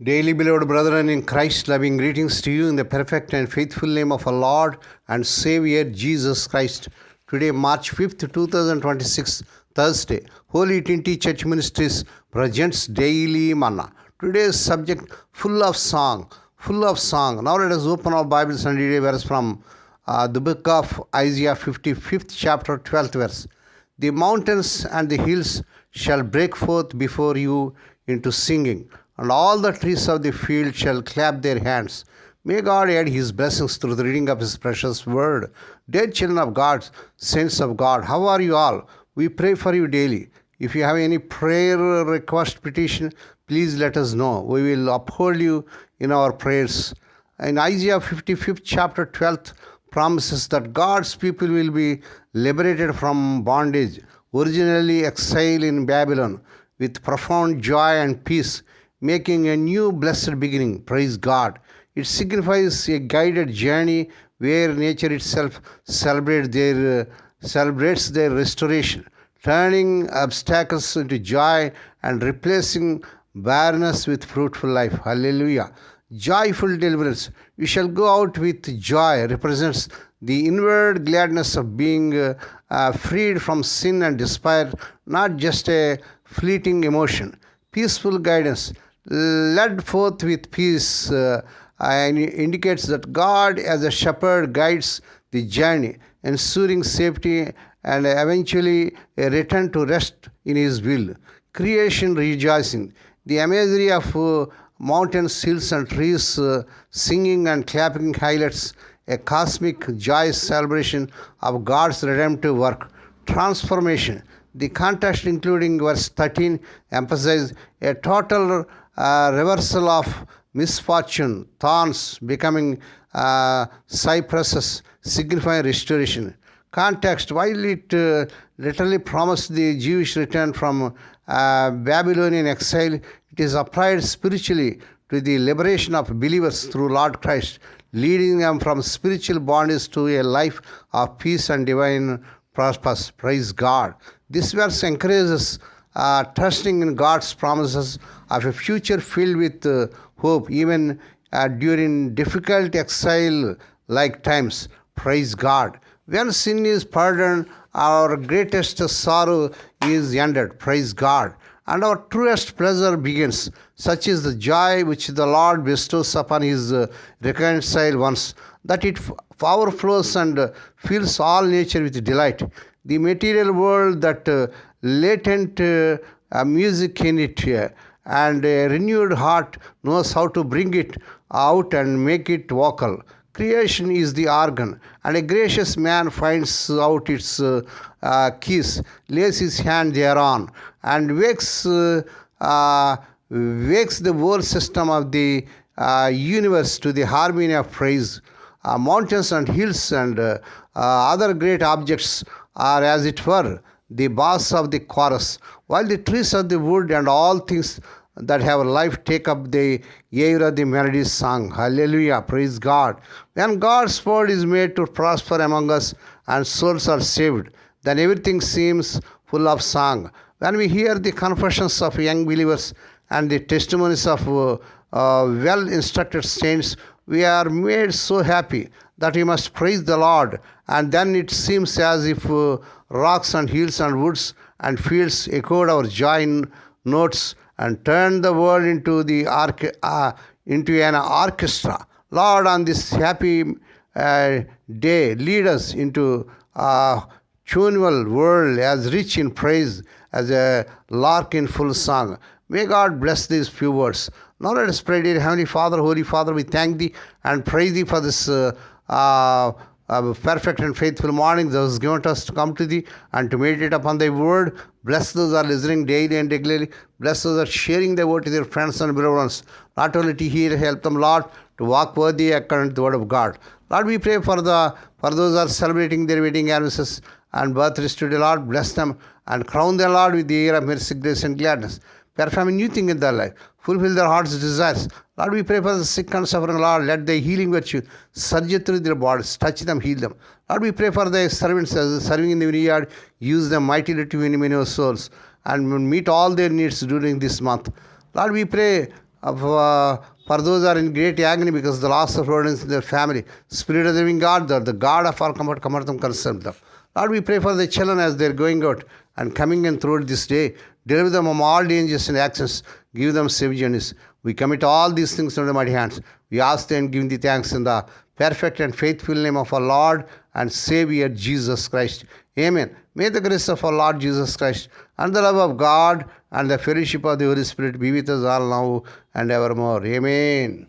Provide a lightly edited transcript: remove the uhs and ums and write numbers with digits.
Daily, beloved brethren in Christ, loving greetings to you in the perfect and faithful name of our Lord and Savior Jesus Christ. Today, March 5th, 2026, Thursday, Holy Trinity Church Ministries presents Daily Manna. Today's subject, full of song. Now let us open our Bibles and read a verse from the book of Isaiah 55th chapter 12th verse. The mountains and the hills shall break forth before you into singing, and all the trees of the field shall clap their hands. May God add His blessings through the reading of His precious word. Dear children of God, saints of God, how are you all? We pray for you daily. If you have any prayer request, petition, please let us know. We will uphold you in our prayers. In Isaiah 55th chapter 12th promises that God's people will be liberated from bondage, originally exiled in Babylon, with profound joy and peace, making a new blessed beginning. Praise God. It signifies a guided journey where nature itself celebrates their restoration, turning obstacles into joy and replacing barrenness with fruitful life. Hallelujah. Joyful deliverance. We shall go out with joy represents the inward gladness of being freed from sin and despair, not just a fleeting emotion. Peaceful guidance, led forth with peace, indicates that God as a shepherd guides the journey, ensuring safety and eventually a return to rest in His will. Creation rejoicing. The imagery of mountains, hills, and trees singing and clapping highlights a cosmic joyous celebration of God's redemptive work. Transformation. The context, including verse 13, emphasizes a total reversal of misfortune, thorns becoming cypresses, signifying restoration. Context, while it literally promised the Jewish return from Babylonian exile, it is applied spiritually to the liberation of believers through Lord Christ, leading them from spiritual bondage to a life of peace and divine prosperity. Praise God. This verse encourages trusting in God's promises of a future filled with hope, even during difficult exile-like times. Praise God. When sin is pardoned, our greatest sorrow is ended. Praise God. And our truest pleasure begins. Such is the joy which the Lord bestows upon His reconciled ones, that it overflows and fills all nature with delight. The material world, that latent music in it, and a renewed heart knows how to bring it out and make it vocal. Creation is the organ, and a gracious man finds out its keys, lays his hand thereon, and wakes the whole system of the universe to the harmony of praise. Mountains and hills and other great objects are, as it were, the bass of the chorus, while the trees of the wood and all things that have life take up the air of the melody song. Hallelujah. Praise God. When God's word is made to prosper among us and souls are saved, then everything seems full of song. When we hear the confessions of young believers and the testimonies of well-instructed saints, we are made so happy that we must praise the Lord, and then it seems as if rocks and hills and woods and fields echoed our joy notes and turned the world into an orchestra. Lord, on this happy day, lead us into a tuneful world as rich in praise as a lark in full song. May God bless these few words. Now let us pray. Dear Heavenly Father, Holy Father, we thank Thee and praise Thee for this perfect and faithful morning that was given to us to come to Thee and to meditate upon Thy word. Bless those who are listening daily and regularly. Bless those who are sharing Thy word to their friends and beloved ones. Not only to hear, help them, Lord, to walk worthy according to the word of God. Lord, we pray for those who are celebrating their wedding anniversaries and birthdays today. Lord, bless them and crown them, Lord, with the year of mercy, grace, and gladness. Perform a new thing in their life. Fulfill their heart's desires. Lord, we pray for the sick and suffering. Lord, let Thy healing virtue surge through their bodies. Touch them, heal them. Lord, we pray for Thy servants as serving in the vineyard. Use them mightily to win many souls and meet all their needs during this month. Lord, we pray for those who are in great agony because of the loss of loved ones in their family. Spirit of the living God, the God of all comfort them, console them. Lord, we pray for the children as they're going out and coming in throughout this day. Deliver them from all dangers and actions. Give them safe journeys. We commit all these things into the mighty hands. We ask and give thee thanks in the perfect and faithful name of our Lord and Savior Jesus Christ. Amen. May the grace of our Lord Jesus Christ and the love of God and the fellowship of the Holy Spirit be with us all now and evermore. Amen.